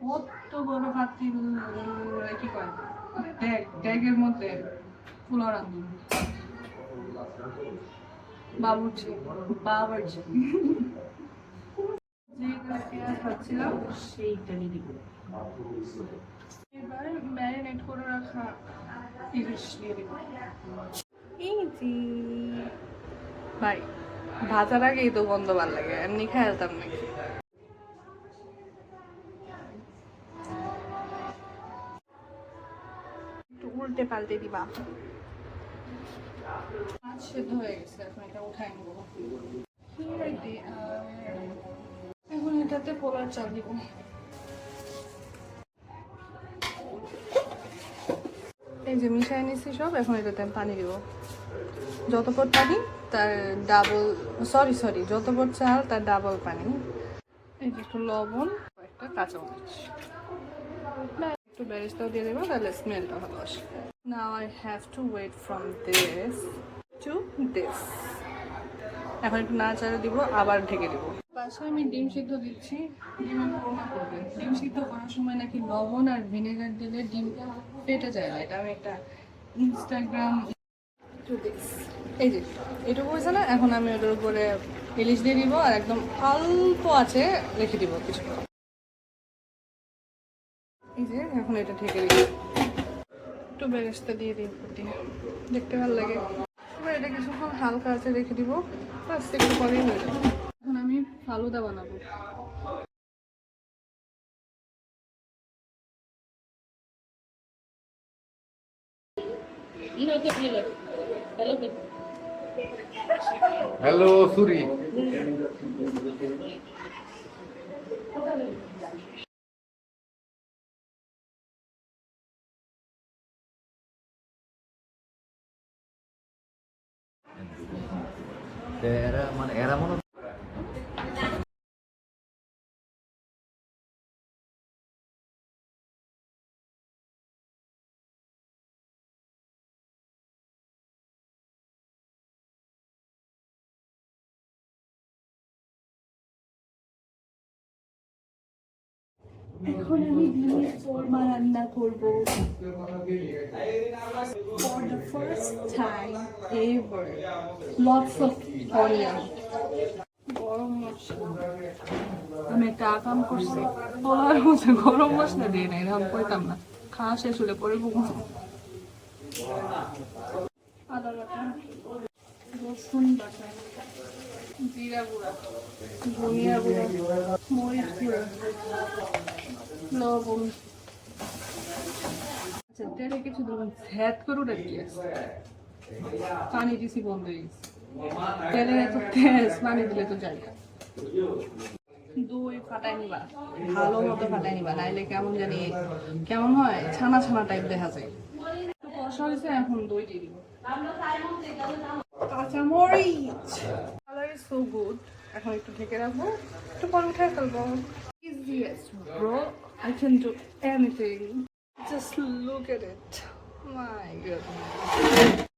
কত বড় পাতিল, কি কয় ট্যাগের মধ্যে পোলাও রাঁধুন, বাবুর্চি বাবুর্চি যে পেঁয়াজ খাচ্ছিলাম সেইটা নিয়ে দিব। এবার ম্যারিনেট করে রাখা ইলিশ দিয়ে দিব। ইজি ভাই, ভাজার আগেই তো গন্ধ ভাল লাগে, এমনি খেলতাম নাকি। একটু উল্টে পাল্টে দিবা। মাছ সেদ্ধ হয়ে গেছে, এখন এটা উঠাই নেবো। এখন এটাতে পোলার চাল দিব। এই যে মিশাই নিচ্ছি সব, এখন এটাতে আমি পানি দিব। যত পট পানি তার ডাবল, সরি যত পট চাল তার ডাবল পানি। এই যে একটু লবণ, একটা কাঁচামরিচ, একটু বেরেস্তাও দিয়ে দেবো, তাহলে স্মেলটা ভালো আসে। Now I have to wait from this to this. এখন একটু নাড়াচাড়া দিব, আবার ঢেকে দিব। বাসায় আমি ডিম সিদ্ধ দিচ্ছি, ডিমের কোরমা করবে। ডিম সিদ্ধ করার সময় নাকি লবণ আর ভিনেগার দিলে ডিম ফেটে যায় না। এটা আমি একটা ইনস্টাগ্রাম টু দিস, এই যে এটুকু হয়েছে না, এখন আমি ওটার উপরে ইলিশ দিয়ে দিব আর একদম অল্প আছে রেখে দিব কিছুক্ষণ। এই যে এখন এটা ঢেকে দিব, একটু বেরেস্তা দিয়ে দিই, দেখতে ভালো লাগে। এবার এটা কিছুক্ষণ হালকা আছে রেখে দিব, বাস একটু পরেই হয়ে যাবে। এখন আমি ফালুদা বানাবো। হ্যালো সুরি, এরা মনে এখন আমি ডিমের কোরমা রান্না করবো for the first time ever. Lots of onion. গরম মশলা, আমি একটা আকাম করছি, পোলার মধ্যে গরম মশলা দিয়ে না, এরকম করতাম না। খাওয়া শেষ হলে পরে আদা বাটা, রসুন বাটা, জিরা গুঁড়া, ধনিয়া গুঁড়া, মরিচ গুঁড়া, লবণ। আচ্ছা তেলে কিছু দেবেন, হ্যাট করে ওটা কি আছে, পানি দিছি বন্ধ হয়ে গেছে। তেলে এত তেজ, পানি দিলে তো যাই। দই ফাটাই নিবা, ভালো মতো ফাটাই নিবা, নাইলে কেমন জানি কেমন হয়, ছানা ছানা টাইপ দেখা যায়। একটু কষা হয়েছে, এখন দই দিয়ে দিব, কাঁচামরিচ। Colour is so good. এখন একটু ঢেকে রাখবো, একটু পরে উঠে ফেলবো। Easiest bro, I can do anything. Just look at it. My goodness.